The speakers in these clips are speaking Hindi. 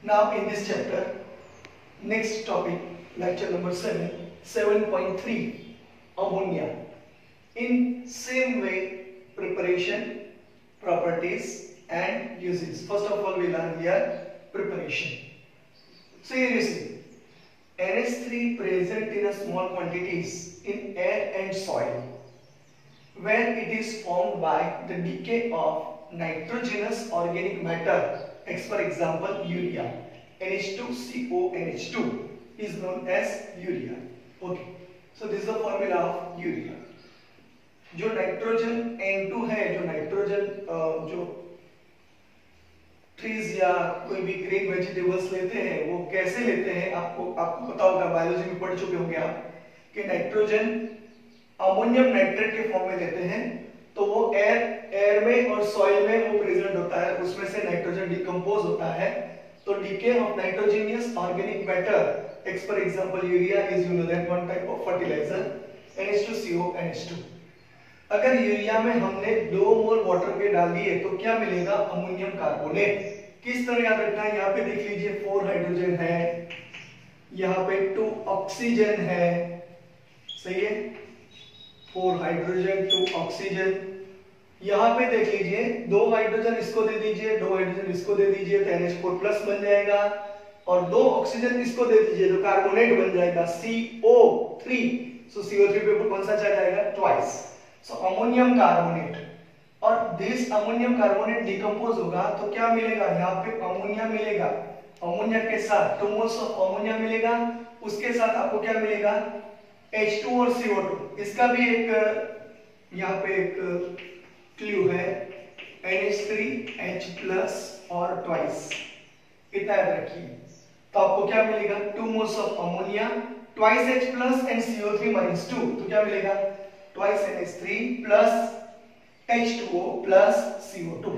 Now in this chapter, next topic, lecture number 7, 7.3, ammonia. In same way, preparation, properties and uses. First of all, we learn here preparation. So here you see, NH3 present in a small quantities in air and soil, when it is formed by the decay of nitrogenous organic matter, for example urea. NH2CONH2 is known as urea. Okay, so this is the formula of urea. जो नाइट्रोजन N2 है, जो नाइट्रोजन जो ट्रीज या कोई भी ग्रीन वेजिटेबल्स लेते हैं, वो कैसे लेते हैं, आपको पता होगा, बायोलॉजी में पढ़ चुके होंगे आप कि नाइट्रोजन अमोनियम नाइट्रेट के फॉर्म में लेते हैं, तो वो एयर में और सॉइल में वो प्रेजेंट होता है, उसमें से नाइट्रोजन डिकम्पोज होता है. तो decay of nitrogenous organic matter, for example urea, is you know that one type of fertilizer, NH2CONH2. अगर यूरिया में हमने 2 मोल वाटर के डाल दिए तो क्या मिलेगा? Ammonium carbonate. किस तरह याद रखना है? यहाँ पे देख लीजिए 4 हाइड्रोजन है, यहाँ पे 2 ऑक्सीजन है, सही है, 4 हाइड्रोजन 2 ऑक्सीजन. यहाँ पे देख लीजिए 2 हाइड्रोजन इसको दे दीजिए, 2 हाइड्रोजन इसको दे दीजिए तो NH4 प्लस बन जाएगा, और 2 ऑक्सीजन इसको दे दीजिए तो कार्बोनेट बन जाएगा CO3. सो CO3 पे कौन सा चला जाएगा? ट्वाइस. So ammonium carbonate. और दिस अमोनियम कार्बोनेट डिकम्पोज होगा तो क्या मिलेगा? यहाँ पे अमोनिया मिलेगा, अमोनिया के साथ 2 मोल्स ऑफ अमोनिया मिलेगा, उसके साथ आपको क्या मिलेगा? H2 और CO2. इसका भी एक यहाँ पे एक क्लू है, NH3H+ और ट्वाइस. इतना याद रखिए. तो आपको क्या मिलेगा? 2 moles of ammonia, twice H+ and CO3 - 2. तो क्या मिलेगा? Twice NH3 plus H2O plus CO2.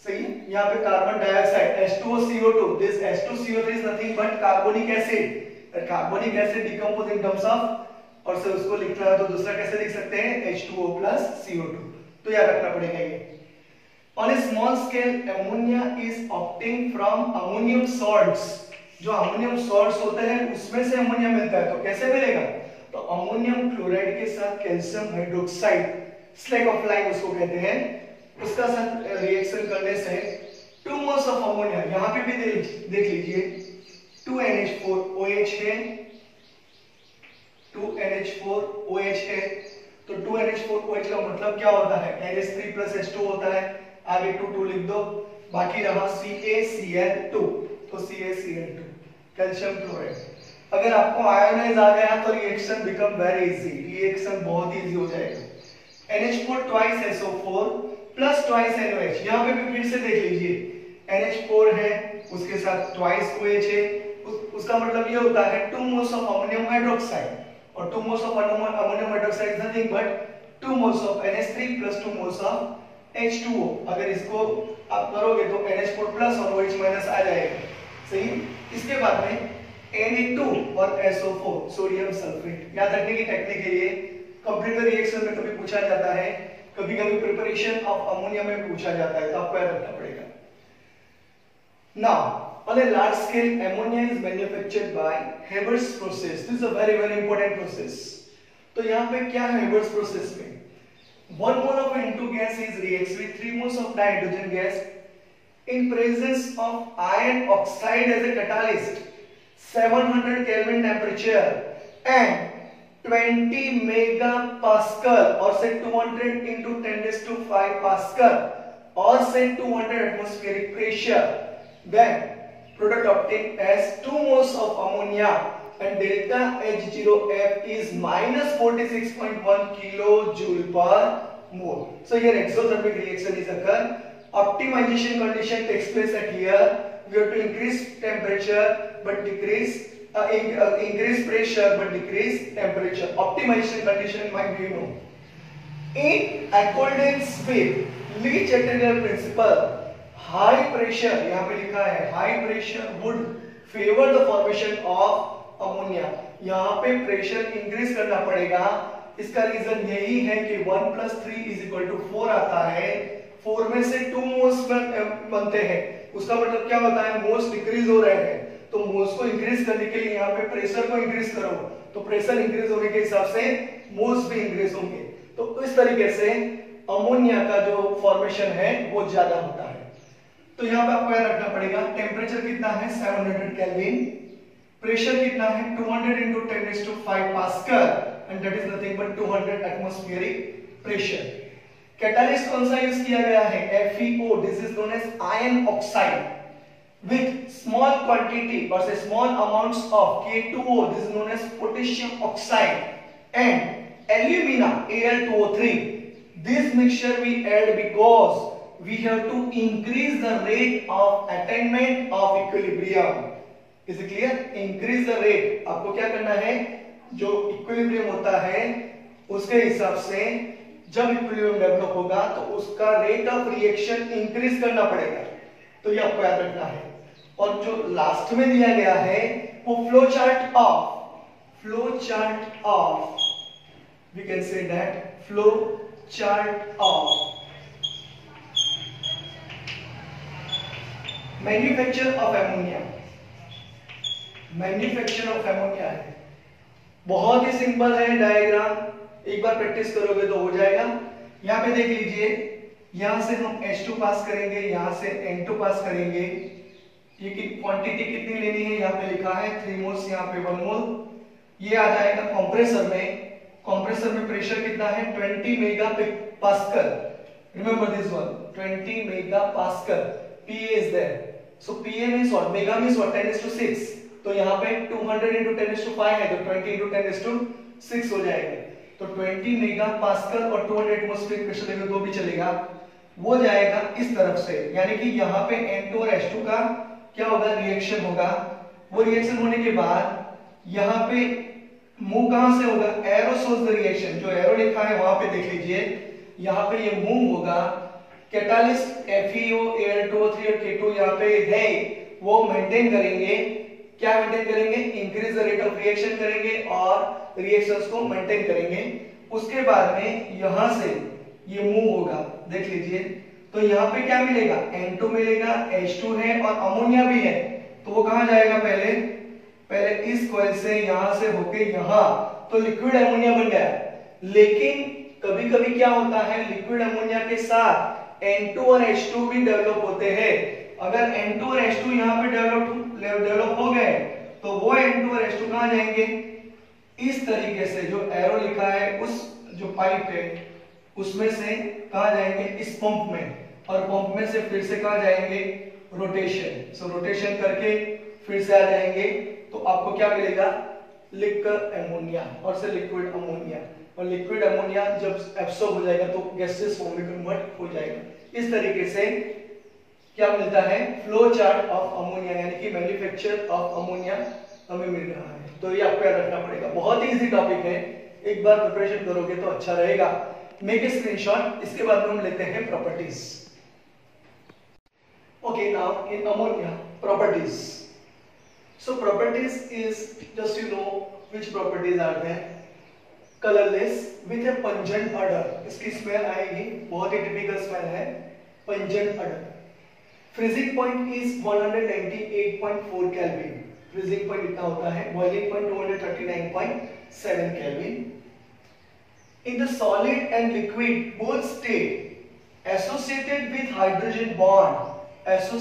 सही है. यहाँ पे carbon dioxide H2O CO2, this H2CO3 is nothing but carbonic acid. Carbonic acid decompose in terms of, और से उसको लिखना है तो दूसरा कैसे लिख सकते हैं? H2O plus CO2. तो याद रखना पड़ेगा ये. On a small scale, ammonia is obtained from ammonium salts. जो अमोनियम सॉल्ट्स होते हैं उसमें से अमोनिया मिलता है. तो कैसे मिलेगा? तो अमोनियम क्लोराइड के साथ calcium hydroxide, slag of lime उसको कहते हैं, उसका साथ रिएक्शन करने से 2 मोल्स ऑफ अमोनिया, यहाँ पे भी देख लीजिए 2 NH4OH है, 2 NH4OH है. तो 2 NH4OH का मतलब क्या होता है? NH3 प्लस H2 होता है. आगे 2 लिख दो, बाकी रहा CaCl2, तो CaCl2 कैल्शियम क्लोराइड. अगर आपको आयोनाइज आ गया तो reaction become very easy, reaction बहुत इजी हो जाएगा. NH4 twice SO4 plus twice NOH. यहाँ पे भी फिर से देख लीजिए, NH4 है, उसके साथ ट्वाइस OH है, उसका मतलब ये होता है 2 मोल्स ऑफ अमोनियम हाइड्रोक्साइड, और 2 moles of ammonium hydroxide is nothing but 2 moles of NH3 plus 2 moles of H2O. अगर इसको आप करोगे तो NH4 प्लस और OH माइनस आ जाएगा. सही. इसके बाद में Na2 और SO4 सोडियम सल्फेट. याद रखने की टेक्निक है ये. कंप्यूटर रिएक्शन में कभी पूछा जाता है, कभी-कभी प्रिपरेशन ऑफ अमोनिया में पूछा जाता है, तो आपको याद रखना पड़ेगा. Now on a large scale, ammonia is manufactured by Haber's process. This is a very important process. तो यहाँ पे क्या है Haber's process में? 1 mole of N2 gas is reacts with 3 moles of dihydrogen gas in presence of iron oxide as a catalyst, 700 Kelvin temperature and 20 megapascal, or say 200 into 10⁵ Pascal, or say 200 atmospheric pressure. Then product obtained as 2 moles of ammonia and delta H0F is -46.1 kilojoule per mole. So here exothermic reaction is occur. Optimization condition takes place at here. We have to increase temperature but decrease increase pressure but decrease temperature. Optimization condition might be known. In accordance with Lee-Chatterjee principle, high pressure, यहाँ पे लिखा है high pressure would favor the formation of ammonia. यहाँ पे प्रेशर इंक्रीज करना पड़ेगा. इसका रीजन यही है कि 1 + 3 = 4 आता है 4 में से 2 मोल्स बनते हैं, उसका मतलब क्या होता है, मोल्स डिक्रीज हो रहे हैं, तो मोल्स को इंक्रीज करने के लिए यहाँ पे प्रेशर को इंक्रीज करो, तो प्रेशर इंक्रीज होने के हिसाब से मोल्स भी इंक्रीज होंगे। तो इस तरीके से अमोनिया का जो फॉर्मेशन है वो ज्यादा होता है। तो यहाँ पे आपको याद रखना पड़ेगा टेम्परेचर कितना है 700 केल्विन, प्रेशर कितना है 200 into 10⁵ pascal, and that is nothing but 200 atmospheric pressure. Catalyst कौन सा यूज किया गया है, FeO, this is known as iron oxide with small quantity or say small amounts of K2O, this is known as potassium oxide, and alumina, Al2O3. This mixture we add because we have to increase the rate of attainment of equilibrium. Is it clear? Increase the rate. आपको क्या करना है, जो equilibrium होता है उसके हिसाब से जब equilibrium डेवलप होगा तो उसका rate of reaction increase करना पड़ेगा, तो ये आपको याद रखना है। और जो लास्ट में दिया गया है वो flow chart of we can say that flow chart of manufacture of ammonia. Manufacture of ammonia है, बहुत ही सिंपल है डायग्राम, एक बार प्रैक्टिस करोगे तो हो जाएगा। यहां पे देख लीजिए, यहां से हम H2 पास करेंगे, यहां से N2 पास करेंगे, ये की क्वांटिटी कितनी लेनी है यहाँ पे लिखा है 3 मोल्स, यहाँ पे 1 मोल। ये आ जाएगा कंप्रेसर में, कंप्रेसर में प्रेशर कितना है 20 megapascal, remember this one 20 megapascal, PA is there, so PA means what, mega means what 10⁶, तो यहाँ पे 200 into 10⁵ है तो 20 into 10⁶ हो जाएगा, तो 20 मेगापास्कल और 200 एटमॉस्फेरिक प्रेशर लेंगे तो भी चलेगा, वो जाएगा इस तरफ से, यानी कि यहाँ पे N2 और H2 का क्या होगा, रिएक्शन होगा। वो रिएक्शन होने के बाद यहाँ पे मूव कहां से होगा, एरो सोर्स द रिएक्शन, जो एरो लिखा है वहां पे देख लीजिए, यहाँ पे ये मूव होगा। कैटालिस्ट FeO, Al2O3 और K2 यहाँ पे है, वो मेंटेन करेंगे, क्या मेंटेन करेंगे, increase the rate of reaction करेंगे और रिएक्शंस को मेंटेन करेंगे। उसके बाद में यहां से ये मूव होगा, देख लीजिए, तो यहाँ पे क्या मिलेगा, N2 मिलेगा, H2 है और अमोनिया भी है, तो वो कहां जाएगा, पहले इस कॉइल से यहां से होके यहां, तो लिक्विड अमोनिया बन गया। लेकिन कभी कभी क्या होता है, लिक्विड अमोनिया के साथ N2 और H2 भी डेवलप होते हैं। अगर N2 और H2 यहाँ पे डेवलप हो गए तो वो N2 और H2 कहां जाएंगे, इस तरीके से जो एरो लिखा है उस जो पाइप है उसमें से कहां जाएंगे, इस पंप में, और पंप में से फिर से कहां जाएंगे, रोटेशन, सो रोटेशन करके फिर से आ जाएंगे, तो आपको क्या मिलेगा, लिक्विड अमोनिया और से लिक्विड अमोनिया, और लिक्विड अमोनिया जब एब्सॉर्ब हो जाएगा तो गैसेस फॉर्म में कन्वर्ट हो जाएगा। इस तरीके से क्या मिलता है, फ्लो चार्ट ऑफ अमोनिया, यानी कि मैन्युफैक्चर ऑफ अमोनिया हमें मिल रहा है। तो ये आपको याद रखना पड़ेगा, बहुत ही इजी टॉपिक है, एक बार प्रिपरेशन करोगे तो अच्छा रहेगा। मेक ए स्क्रीनशॉट, इसके बाद हम लेते हैं properties. Okay, now in ammonia properties, so properties is just you know which properties are there, colourless with a pungent odour, इसकी स्मेल आएगी, बहुत ही टिपिकल स्मेल है, pungent odour. Freezing point is 198.4 kelvin, freezing point इतना होता है, boiling point 239.7 kelvin. In the solid and liquid both state associated with hydrogen bond, as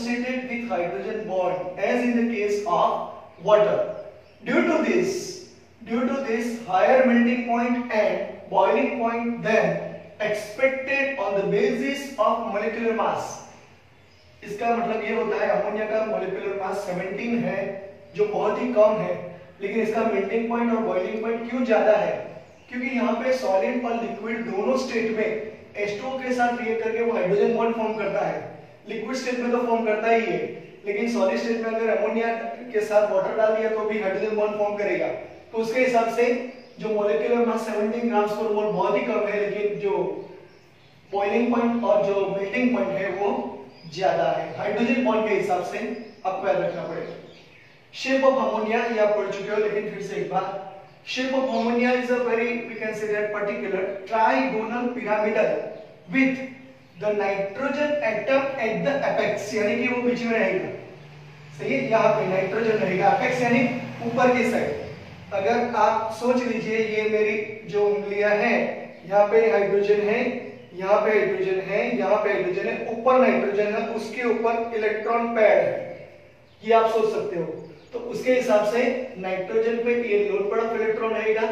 in the case of water. Due to this higher melting point and boiling point than expected on the basis of molecular mass. इसका मतलब ये होता है अमोनिया का मोलिकुलर मास 17 है, जो बहुत ही कम है, लेकिन इसका मेल्टिंग पॉइंट और बॉइलिंग पॉइंट क्यों ज्यादा है, क्योंकि यहाँ पे सॉलिड और लिक्विड दोनों स्टेट में H2O के साथ रिएक्ट करके वो हाइड्रोजन बॉन्ड फॉर्म करता है। लिक्विड स्टेट में तो फॉर्म करता ही है, लेकिन सॉलिड स्टेट में अगर अमोनिया के साथ वाटर डाल दिया तो भी हाइड्रोजन बॉन्ड फॉर्म करेगा। तो उसके हिसाब से जो मॉलिक्यूलर मास 17 ग्राम्स पर मोल बहुत ही कम है, लेकिन जो बॉइलिंग पॉइंट और जो मेल्टिंग पॉइंट है वो ज्यादा है हाइड्रोजन बॉन्ड के हिसाब से, आपको याद रखना पड़ेगा। शेप ऑफ अमोनिया ये आप पढ़ चुके हो, लेकिन फिर से एक बार, shape of ammonia is a very, we can say that, particular trigonal pyramidal with the nitrogen atom at the apex, यानी कि वो बीच में रहेगा, सही है, यहाँ पे नाइट्रोजन रहेगा, एपेक्स यानी ऊपर की साइड। अगर आप सोच लीजिए ये मेरी जो उंगलियां हैं, यहाँ पे हाइड्रोजन है, यहाँ पे हाइड्रोजन है, यहाँ पे हाइड्रोजन है, ऊपर नाइट्रोजन है, उसके ऊपर इलेक्ट्रॉन पैड है, ये आप सोच सकते हो। तो उसके हिसाब से नाइट्रोजन पे ये लोन पेयर ऑफ इलेक्ट्रॉन रहेगा,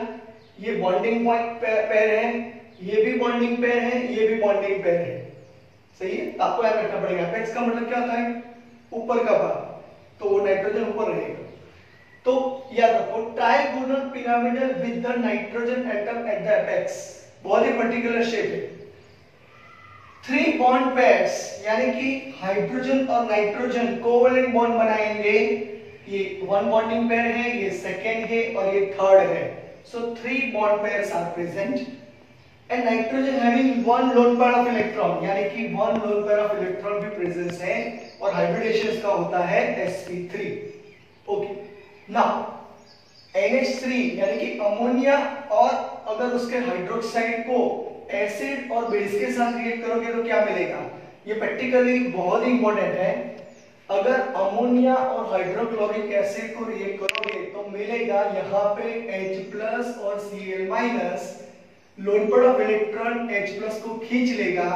ये बॉन्डिंग पॉइंट पेयर है, ये भी बॉन्डिंग पेयर है, ये भी बॉन्डिंग पेयर है, सही है। आपको याद रखना पड़ेगा एपेक्स का मतलब क्या होता है, ऊपर का भाग, तो वो नाइट्रोजन ऊपर रहेगा। तो याद रखो trigonal pyramidal with the nitrogen atom at the apex, बहुत ही पर्टिकुलर शेप है। 3 बॉन्ड पेयर्स, यानी कि हाइड्रोजन और नाइट्रोजन कोवैलेंट बॉन्ड बनाएंगे, ये 1 बॉन्डिंग पेयर है, ये सेकंड है और ये थर्ड है। So 3 bond pairs are present and nitrogen having 1 lone pair of electron, यानी कि 1 लोन पेयर ऑफ इलेक्ट्रॉन भी प्रेजेंस है और हाइब्रिडेशन का होता है sp3। ओके, नाउ NH3 यानी कि अमोनिया और अगर उसके हाइड्रोक्साइड को एसिड और बेस के साथ रिएक्ट करोगे तो क्या मिलेगा, ये प्रैक्टिकली बहुत ही इंपॉर्टेंट है। अगर अमोनिया और हाइड्रोक्लोरिक एसिड को रिएक्ट करोगे तो मिलेगा यहाँ पे H+ और Cl-, loan pair of electron H+ को खींच लेगा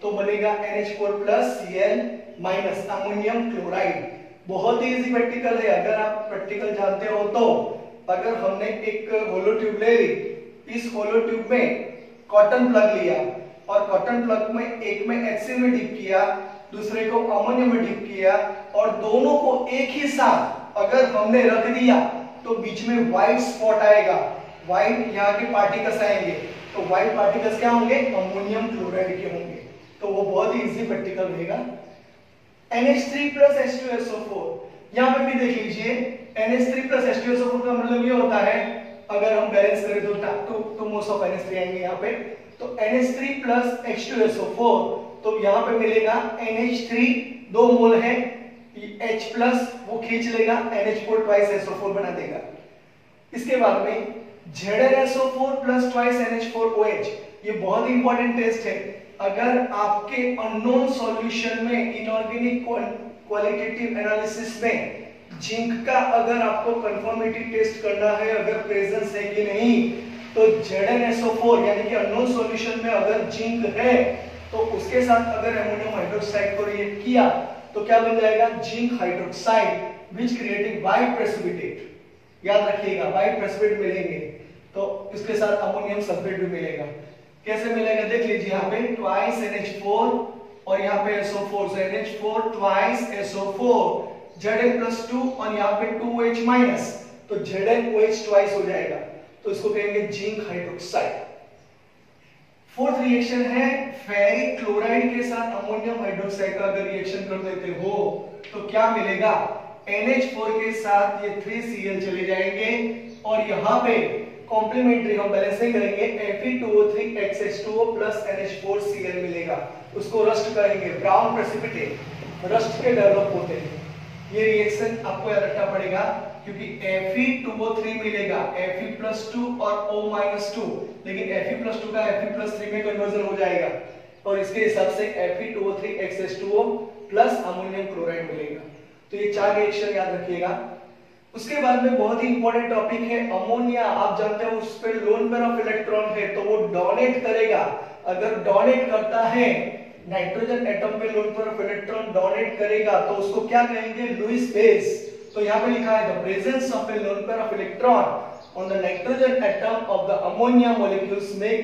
तो बनेगा NH4+ Cl- अमोनियम क्लोराइड। बहुत ही इजी प्रैक्टिकल है, अगर आप प्रैक्टिकल जानते हो तो। अगर हमने एक होलो ट्यूब ले ली, इस होलो ट्यूब में कॉटन प्लग लिया और कॉटन प्लग में एक में HCl में डिप किया, दूसरे को अमोनिया में डिप किया और दोनों को एक ही साथ अगर हमने रख दिया तो बीच में व्हाइट स्पॉट आएगा, व्हाइट यहाँ के पार्टिकल्स आएंगे, तो व्हाइट पार्टिकल्स क्या होंगे, अमोनियम क्लोराइड के होंगे। तो वो बहुत ही इजी प्रैक्टिकल रहेगा। NH3 + H2SO4, यहाँ पे भी देख लीजिए NH3 + H2SO4 का मतलब ये होता है, अगर हम बैलेंस करें तो मोस्ट ऑफ NH3 आएंगे यहाँ पे, तो NH3 + H2SO4, तो यहाँ पे मिलेगा NH3 2 मोल है, H+ वो खींच लेगा, NH4 twice SO4 बना देगा। इसके बाद में ZnSO4 + twice NH4OH, ये बहुत ही इंपॉर्टेंट टेस्ट है। अगर आपके अननोन सॉल्यूशन में इनऑर्गेनिक क्वालिटेटिव एनालिसिस में जिंक का अगर आपको कंफर्मेटिव टेस्ट करना है, अगर प्रेजेंस है कि नहीं, तो ZnSO4 यानी कि अननोन सॉल्यूशन में अगर जिंक है तो उसके साथ अगर अमोनियम हाइड्रोक्साइड को रिएक्ट किया तो क्या बन जाएगा, zinc hydroxide which creating white precipitate. याद रखिएगा व्हाइट प्रेसिपिटेट मिलेंगे तो इसके साथ अमोनियम सल्फेट भी मिलेगा। कैसे मिलेगा देख लीजिए, यहाँ पे twice NH4 और यहाँ पे SO4, so NH4 twice SO4, Zn+2 और यहाँ पे 2H-, तो ZnOH twice हो जाएगा, तो इसको कहेंगे जिंक हाइड्रोक्साइड। फोर्थ रिएक्शन है फेरिक क्लोराइड के साथ अमोनियम हाइड्रोक्साइड का अगर रिएक्शन कर देते हो तो क्या मिलेगा, NH4 के साथ ये 3Cl चले जाएंगे और यहाँ पे कॉम्प्लीमेंट्री हम बैलेंसिंग करेंगे, Fe2O3 + NH4Cl मिलेगा, उसको रस्ट करेंगे, ब्राउन प्रेसिपिटेट रस्ट के डेवलप होते हैं। ये रिएक्शन आपको याद रखना पड़ेगा क्योंकि Fe2O3 मिलेगा, Fe+2 और O-2, लेकिन Fe+2 का Fe+3 में कन्वर्जन हो जाएगा और इसके हिसाब से Fe2O3 + अमोनियम क्लोराइड मिलेगा। तो ये 4 रिएक्शन याद रखिएगा। उसके बाद में बहुत ही इंपॉर्टेंट टॉपिक है अमोनिया। आप जानते हो उस पे लोन पेयर ऑफ इलेक्ट्रॉन है तो वो डोनेट करेगा, अगर डोनेट करता है नाइट्रोजन एटम पे loan pair of electron donate करेगा तो उसको क्या कहेंगे, लुईस बेस। तो यहाँ पे लिखा है the presence of a lone pair of electron on the nitrogen atom of the ammonia molecules make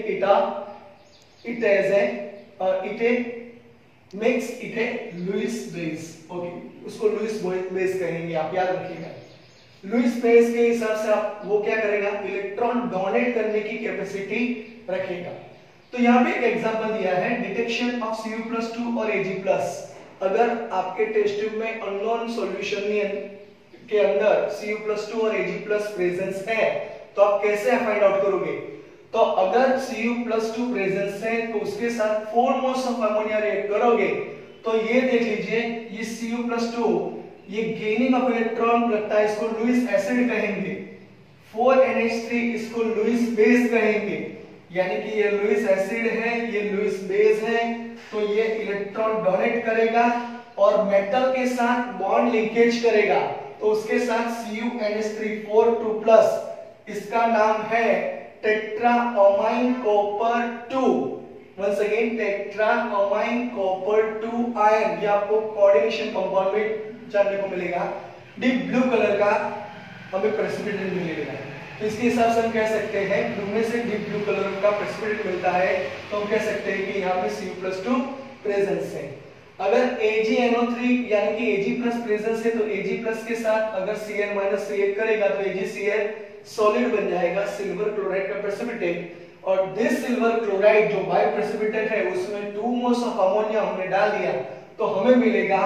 makes it a Lewis base. Okay, उसको लुईस बेस कहेंगे, आप याद रखिएगा। लुईस बेस के हिसाब से आप वो क्या करेगा, इलेक्ट्रॉन डोनेट करने की कैपेसिटी रखेगा। तो यहाँ पे एक एग्जांपल दिया है, डिटेक्शन ऑफ Cu+2 और Ag+। अगर आपके टेस्ट ट्यूब में अननोन सॉल्यूशन के अंदर Cu+2 और Ag+ प्रेजेंस है तो आप कैसे फाइंड आउट करोगे, तो अगर Cu+2 प्रेजेंस है तो उसके साथ 4 मोल्स ऑफ अमोनिया रिएक्ट करोगे तो ये देख लीजिए, ये Cu+2 ये गेनिंग ऑफ इलेक्ट्रॉन रखता है, इसको लुईस एसिड कहेंगे। 4NH3 इसको लुईस बेस कहेंगे। यानी कि ये लुईस एसिड है, ये लुईस बेस है, तो ये इलेक्ट्रॉन डोनेट करेगा और मेटल के साथ बॉन्ड लिंकेज करेगा, तो उसके साथ CuNH3 4 2+, इसका नाम है tetraammine copper 2। Once again tetraammine copper 2 ion, ये आपको कोऑर्डिनेशन कंपाउंड में जानने को मिलेगा। डीप ब्लू कलर का हमें प्रेसिपिटेट मिलेगा, तो इसके हिसाब से हम कह सकते हैं ब्लू में से डीप ब्लू कलर का प्रेसिपिटेट मिलता है, तो हम कह सकते हैं कि यहाँ पे Cu+2 प्रेजेंस है। अगर AgNO3 यानी कि Ag+ प्रेजेंस है, तो Ag+ के साथ अगर Cl- रिएक्ट करेगा तो AgCl सॉलिड बन जाएगा, सिल्वर क्लोराइड का प्रेसिपिटेट। और दिस सिल्वर क्लोराइड जो बाय प्रेसिपिटेट है उसमें 2 मोल्स ऑफ अमोनिया हमने डाल दिया, तो हमें मिलेगा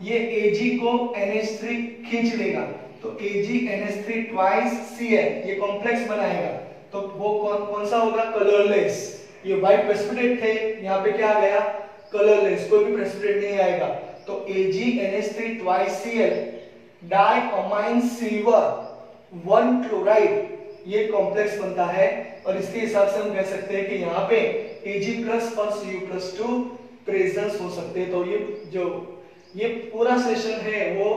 ये Ag को NH3 खींच लेगा, तो AgNH3 twice Cl ये कॉम्प्लेक्स बनाएगा, तो वो कौन सा होगा? कलरलेस। ये व्हाइट प्रेसिपिटेट थे, यहाँ पे क्या आ गया? कलरलेस, कोई भी प्रेसिपिटेट नहीं आएगा, तो AgNH3 twice Cl diamine silver 1 chloride ये कॉम्प्लेक्स बनता है, और इसके हिसाब से हम कह सकते हैं कि यहाँ पे Ag+ और Cu+2 प्रेजेंस हो सकते हैं। तो ये पूरा सेशन है वो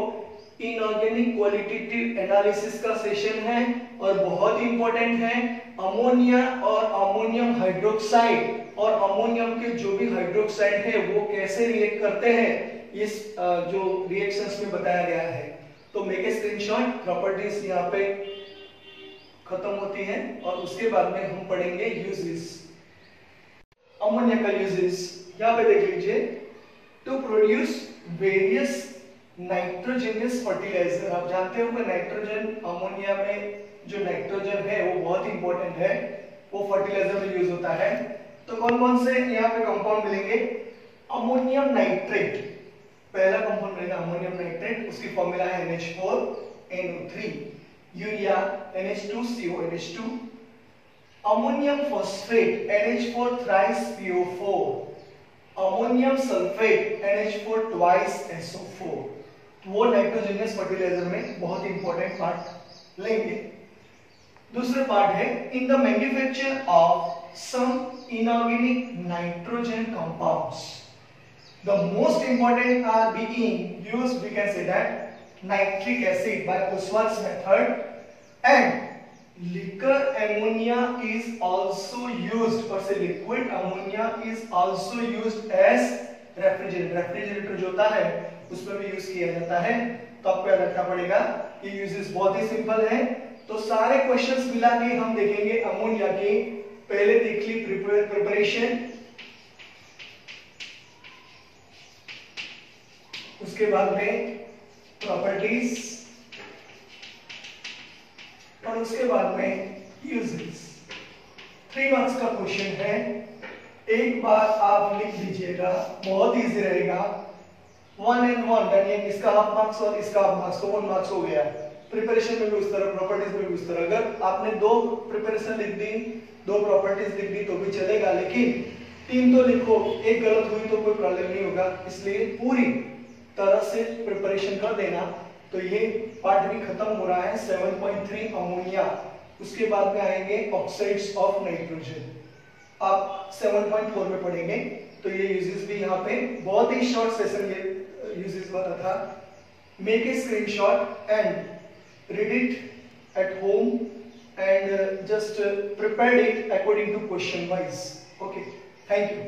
इनऑर्गेनिक क्वालिटेटिव एनालिसिस का सेशन है और बहुत ही इंपॉर्टेंट है। अमोनिया और अमोनियम हाइड्रोक्साइड और अमोनियम के जो भी हाइड्रोक्साइड है वो कैसे रिएक्ट करते हैं, इस जो रिएक्शंस में बताया गया है। तो मेक ए स्क्रीनशॉट। प्रॉपर्टीज यहाँ पे खत्म होती है और उसके बाद में हम पढ़ेंगे यूजेस। अमोनिया का यूजेस यहाँ पे देख लीजिए। To produce various nitrogenous fertiliser, आप जानते हो कि नाइट्रोजन अमोनिया में जो नाइट्रोजन है वो बहुत इंपॉर्टेंट है, वो फर्टिलाइजर में यूज होता है। तो कौन कौन से यहाँ पे कंपाउंड मिलेंगे? अमोनियम नाइट्रेट, पहला कंपाउंड मिलेगा अमोनियम नाइट्रेट, उसकी फॉर्मूला है NH4NO3, urea NH2CONH2, ammonium phosphate NH4 thrice PO4, ammonium sulphate NH4 twice SO4। वो नाइट्रोजनियस फर्टिलाइजर में बहुत इंपॉर्टेंट पार्ट लेंगे। दूसरा पार्ट है in the manufacture of some inorganic nitrogen compounds the most important are being used, we can say that nitric acid by Ostwald's method, and liquor ammonia is also used, or say liquid ammonia is also used as refrigerant। Refrigerator जो होता है उसमें भी यूज किया जाता है, तो आपको याद रखना पड़ेगा। ये यूजेस बहुत ही सिंपल है। तो सारे क्वेश्चंस मिला के हम देखेंगे अमोनिया के। पहले देख ली प्रिपरेशन, उसके बाद में प्रॉपर्टीज, और उसके बाद में यूजेस। 3 मार्क्स का क्वेश्चन है, एक बार आप लिख लीजिएगा, बहुत इजी रहेगा। 1 and 1 यानी इसका हाफ मार्क्स और इसका हाफ मार्क्स, तो 1 मार्क्स हो गया। प्रिपरेशन में भी उस तरह, प्रॉपर्टीज में भी उस तरह। अगर आपने 2 प्रिपरेशन लिख दी, 2 प्रॉपर्टीज लिख दी तो भी चलेगा, लेकिन 3 तो लिखो, एक गलत हुई तो कोई प्रॉब्लम नहीं होगा। इसलिए पूरी तरह से प्रिपरेशन कर देना। तो ये पार्ट भी खत्म हो रहा है 7.3 अमोनिया। उसके बाद में आएंगे ऑक्साइड्स ऑफ नाइट्रोजन, आप 7.4 में पढ़ेंगे। तो ये यूजेस भी यहाँ पे बहुत ही शॉर्ट सेशन ये यूजेस बता था। Make a screenshot and read it at home and just prepare it according to question wise. Okay, thank you.